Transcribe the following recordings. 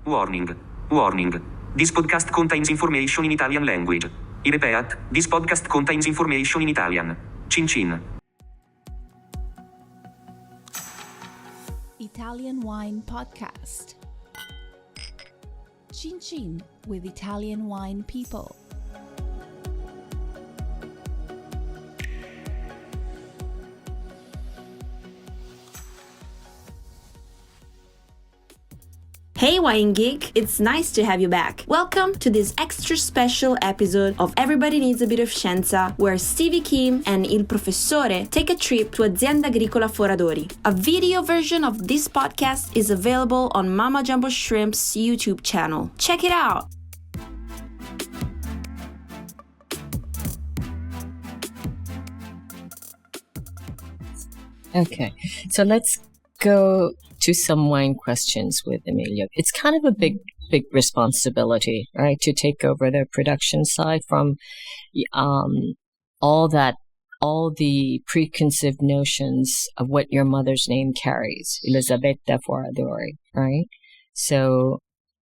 Warning. Warning. This podcast contains information in Italian language. I repeat, this podcast contains information in Italian. Cin cin. Italian Wine Podcast. Cin cin with Italian wine people. Hey Wine Geek, it's nice to have you back. Welcome to this extra special episode of Everybody Needs a Bit of Scienza, where Stevie Kim and Il Professore take a trip to Azienda Agricola Foradori. A video version of this podcast is available on Mama Jumbo Shrimp's YouTube channel. Check it out! Okay, so let's go to some wine questions with Emilio. It's kind of a big responsibility, right? To take over the production side from all the preconceived notions of what your mother's name carries, Elisabetta Foradori, right? So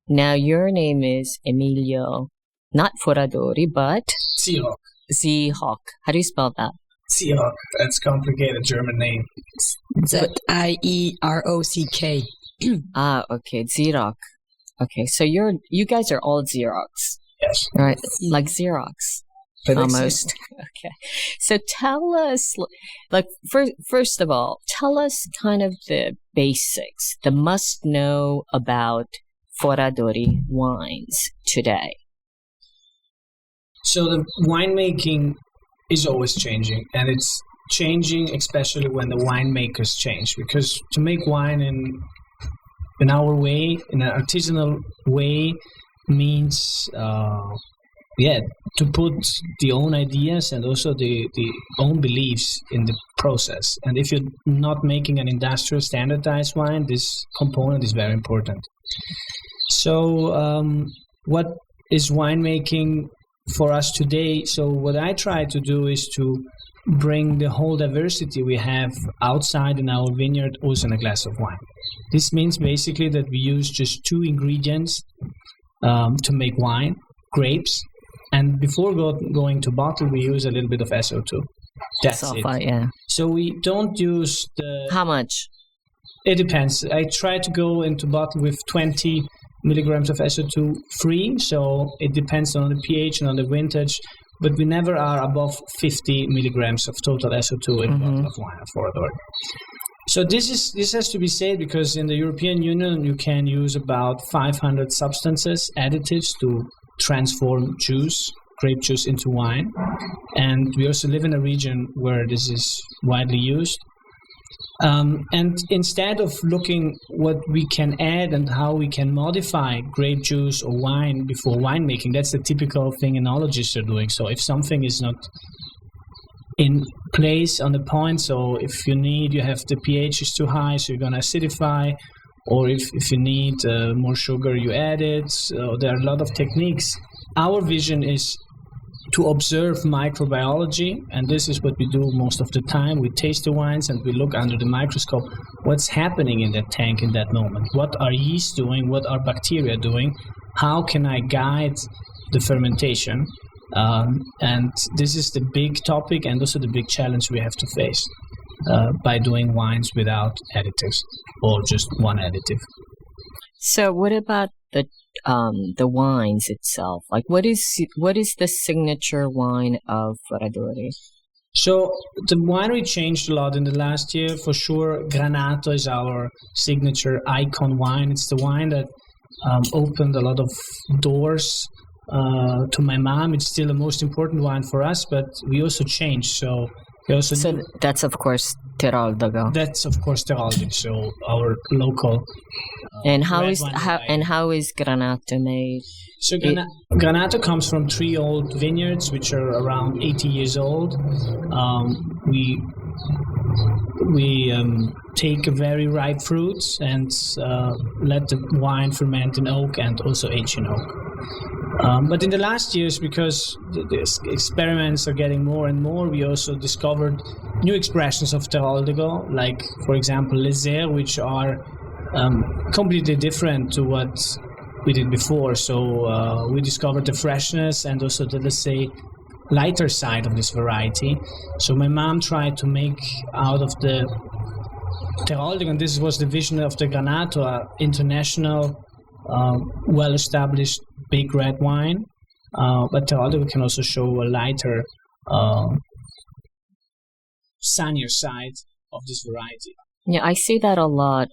now your name is Emilio, not Foradori, but Zierock. Zierock. How do you spell that? Zierock. That's a complicated German name. Zierock. Okay, Zierock. Okay, so you guys are all Xerox. Yes. Right, like Xerox. Almost. Okay. So tell us, like, first of all, tell us kind of the basics, the must-know about Foradori wines today. So the winemaking is always changing, and it's changing especially when the winemakers change, because to make wine in our way, in an artisanal way, means to put the own ideas and also the own beliefs in the process. And if you're not making an industrial standardized wine, this component is very important. So what is winemaking for us today? So what I try to do is to bring the whole diversity we have outside in our vineyard also in a glass of wine. This means basically that we use just two ingredients to make wine, grapes, and before going to bottle, we use a little bit of SO2. That's Sulfite, it. Yeah. So we don't use the... How much? It depends. I try to go into bottle with 20 milligrams of SO2 free, so it depends on the pH and on the vintage, but we never are above 50 milligrams of total SO2 in a bottle of wine for Foradori. So this has to be said because in the European Union you can use about 500 substances, additives to transform grape juice into wine, and we also live in a region where this is widely used. And instead of looking what we can add and how we can modify grape juice or wine before winemaking, that's the typical thing enologists are doing. So if something is not in place on the point, so if you have the pH is too high, so you're going to acidify, or if you need more sugar, you add it. So there are a lot of techniques. Our vision is to observe microbiology, and this is what we do most of the time. We taste the wines and we look under the microscope what's happening in that tank in that moment. What are yeast doing? What are bacteria doing? How can I guide the fermentation? And this is the big topic and also the big challenge we have to face by doing wines without additives or just one additive. So what about the wines itself? Like, what is the signature wine of Foradori? So the winery changed a lot in the last year. For sure, Granato is our signature icon wine. It's the wine that opened a lot of doors to my mom. It's still the most important wine for us, but we also changed. So that's of course Teroldego. That's of course Teroldego. So our local. And how is Granato made? So Granato comes from 3 old vineyards, which are around 80 years old. We take very ripe fruits and let the wine ferment in oak and also age in oak. But in the last years, because the experiments are getting more and more, we also discovered new expressions of Teroldego, like, for example, Les Airs, which are completely different to what we did before. So we discovered the freshness and also the, let's say, lighter side of this variety. So my mom tried to make out of the Teroldego, and this was the vision of the Granato, international, well-established big red wine. But Teroldego can also show a lighter, sunnier side of this variety. Yeah, I see that a lot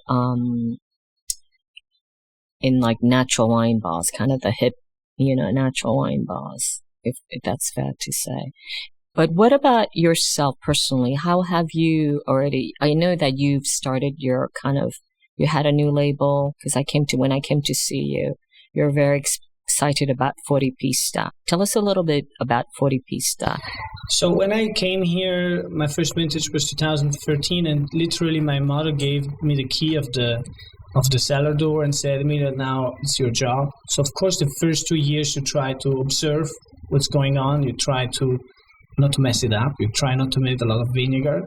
in like natural wine bars, kind of the hip, natural wine bars, if that's fair to say. But what about yourself personally? How have you already, I know that you've started your you had a new label, because when I came to see you, you're very excited about Foripista. Tell us a little bit about Foripista. So when I came here, my first vintage was 2013, and literally my mother gave me the key of the cellar door and said, Emilio, now it's your job. So of course the first 2 years you try to observe what's going on, you try to not to mess it up, you try not to make a lot of vinegar.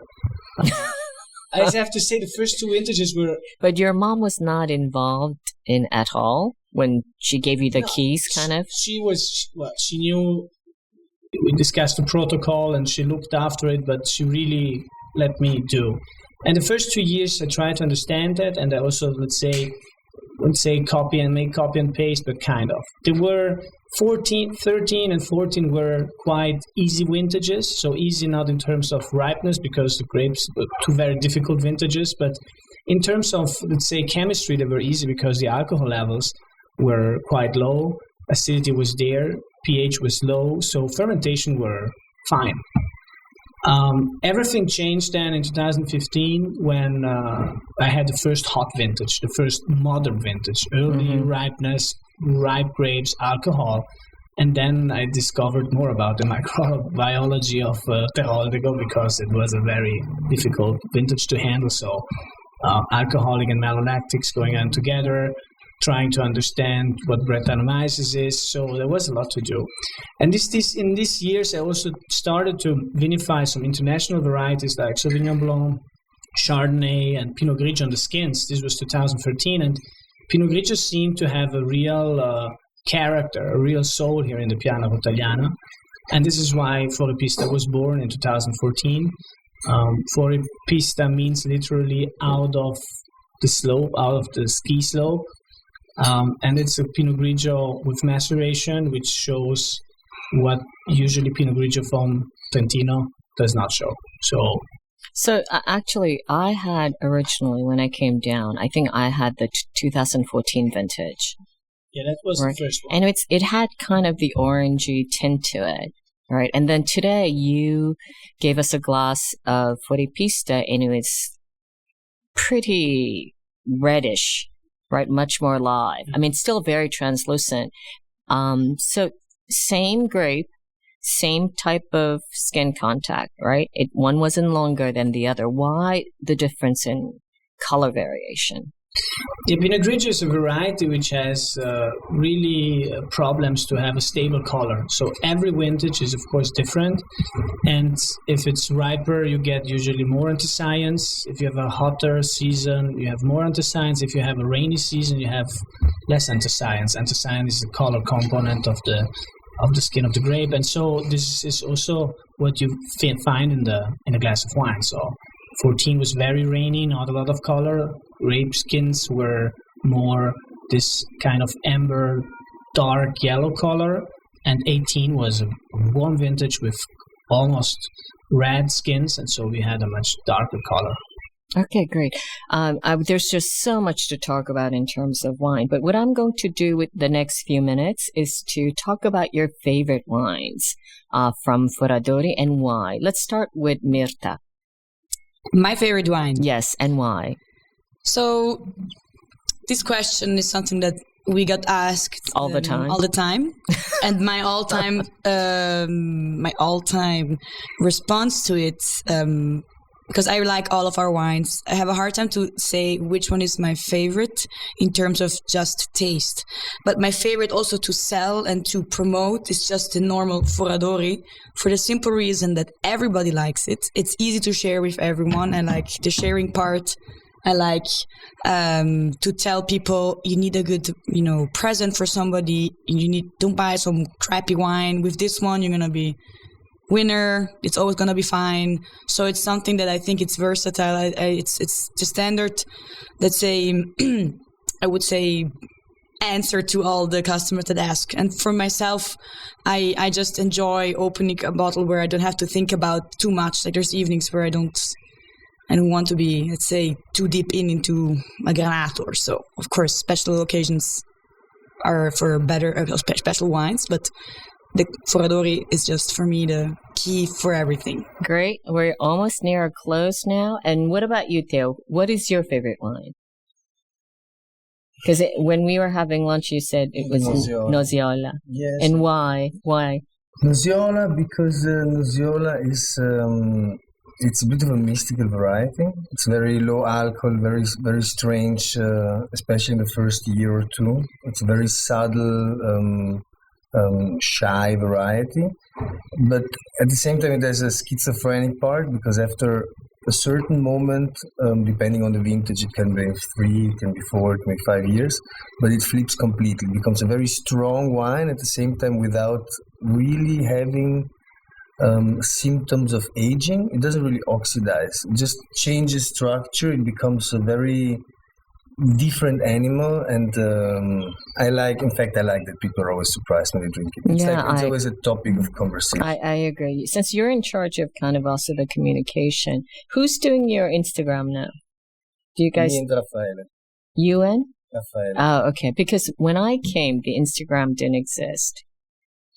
I just have to say the first 2 vintages were... But your mom was not involved in at all when she gave you the keys, kind of? She was, she knew, we discussed the protocol and she looked after it, but she really let me do. And the first 2 years I tried to understand that, and I also, let's say copy and paste, but kind of. There were 13 and 14 were quite easy vintages, so easy not in terms of ripeness because the grapes were 2 very difficult vintages, but in terms of, let's say, chemistry, they were easy because the alcohol levels were quite low, acidity was there, pH was low, so fermentation were fine. Everything changed then in 2015 when I had the first hot vintage, the first modern vintage, early ripeness, ripe grapes, alcohol. And then I discovered more about the microbiology of Teroldego because it was a very difficult vintage to handle. So alcoholic and malolactics going on together, trying to understand what Brettanomyces is. So there was a lot to do. And in these years, I also started to vinify some international varieties like Sauvignon Blanc, Chardonnay, and Pinot Grigio on the skins. This was 2013. And Pinot Grigio seemed to have a real character, a real soul here in the Piana Rotagliana. And this is why Foripista was born in 2014. Foripista means literally out of the slope, out of the ski slope. And it's a Pinot Grigio with maceration, which shows what usually Pinot Grigio from Trentino does not show. So actually, I had originally, when I came down, I think I had the 2014 vintage. Yeah, that was the first one. And it had kind of the orangey tint to it, right? And then today you gave us a glass of Foripista, and it was pretty reddish, right? Much more live. I mean, still very translucent. So same grape, same type of skin contact, right? One wasn't longer than the other. Why the difference in color variation? Yeah, Pinot Grigio is a variety which has really problems to have a stable color. So every vintage is, of course, different. And if it's riper, you get usually more anthocyanins. If you have a hotter season, you have more anthocyanins. If you have a rainy season, you have less anthocyanins. Anthocyanin is the color component of the skin of the grape. And so this is also what you find in a glass of wine. So 14 was very rainy, not a lot of color. Grape skins were more this kind of amber, dark yellow color. And 18 was a warm vintage with almost red skins. And so we had a much darker color. Okay, great. There's just so much to talk about in terms of wine. But what I'm going to do with the next few minutes is to talk about your favorite wines from Foradori and why. Let's start with Myrtha. My favorite wine. Yes, and why? So this question is something that we got asked all the time. And my all-time response to it, because I like all of our wines, I have a hard time to say which one is my favorite in terms of just taste. But my favorite also to sell and to promote is just the normal Foradori, for the simple reason that everybody likes it. It's easy to share with everyone. I like the sharing part. I like to tell people you need a good, present for somebody. Don't buy some crappy wine. With this one, you're gonna be winner. It's always gonna be fine. So it's something that I think it's versatile. It's the standard, let's say, I would say, answer to all the customers that ask. And for myself, I just enjoy opening a bottle where I don't have to think about too much. Like there's evenings where I don't want to be, let's say, too deep into a granato or so. Of course, special occasions are for better special wines, but the Foradori is just for me the key for everything. Great. We're almost near our close now. And what about you, Theo? What is your favorite wine? Because when we were having lunch, you said it was Nosiola. Yes. And why? Why? Nosiola, because Nosiola is it's a bit of a mystical variety. It's very low alcohol, very very strange, especially in the first year or two. It's a very subtle, shy variety, but at the same time it has a schizophrenic part, because after a certain moment, depending on the vintage, it can be 3, it can be 4, it can be 5 years, but it flips completely. It becomes a very strong wine at the same time without really having symptoms of aging. It doesn't really oxidize. It just changes structure. It becomes a very different animal, and I like that people are always surprised when they drink it. It's always a topic of conversation. I agree. Since you're in charge of kind of also the communication, who's doing your Instagram now? Do you guys? Me and Raffaele. You and? Raffaele. Oh, okay. Because when I came, the Instagram didn't exist.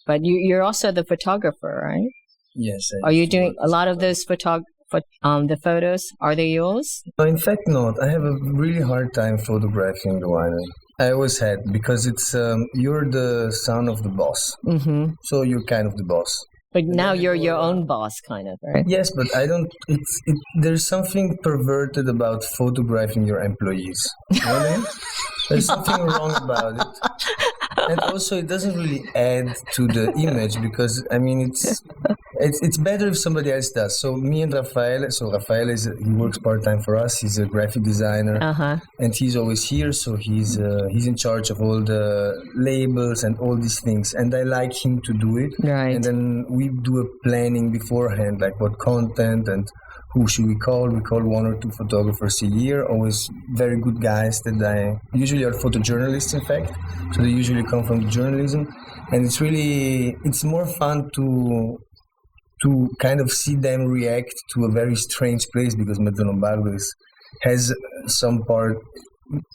But you're also the photographer, right? Yes. Are you doing a lot of those the photos? Are they yours? No, in fact, not. I have a really hard time photographing the winery. I always had, because it's you're the son of the boss, so you're kind of the boss. But now you're your own boss, kind of, right? Yes, but I don't. There's something perverted about photographing your employees. You know what I mean? There's something wrong about it. And also, it doesn't really add to the image, because I mean, it's better if somebody else does. So me and Raffaele. So Raffaele he works part-time for us. He's a graphic designer, and he's always here. So he's in charge of all the labels and all these things. And I like him to do it. Right. And then we do a planning beforehand, like what content and who should we call. We call 1 or 2 photographers a year, always very good guys that usually are photojournalists, in fact. So they usually come from journalism. And it's more fun to kind of see them react to a very strange place, because Mezzolombardo has some part,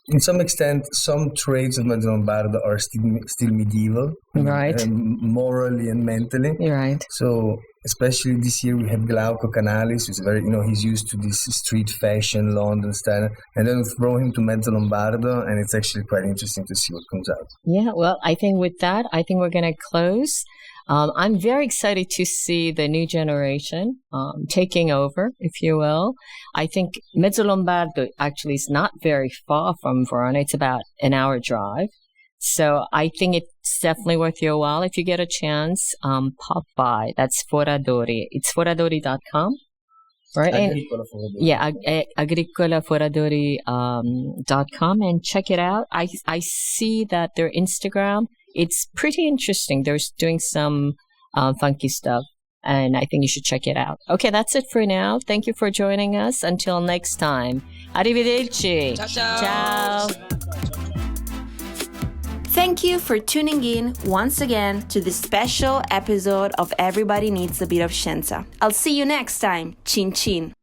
in some extent, some traits of Mezzolombardo are still medieval, right? Morally and mentally, right? So especially this year we have Glauco Canalis, who's very, he's used to this street fashion London style, and then we throw him to Mezzolombardo, and it's actually quite interesting to see what comes out. Yeah, well, I think with that, we're going to close. I'm very excited to see the new generation taking over, if you will. I think Mezzolombardo actually is not very far from Verona. It's about an hour drive. So I think it's definitely worth your while. If you get a chance, pop by. That's Foradori. It's foradori.com. Right? Agricola Foradori. Yeah, agricolaforadori.com, and check it out. I see that their Instagram, it's pretty interesting. They're doing some funky stuff, and I think you should check it out. Okay, that's it for now. Thank you for joining us. Until next time. Arrivederci. Ciao, ciao. Ciao. Thank you for tuning in once again to this special episode of Everybody Needs a Bit of Scienza. I'll see you next time. Cin cin.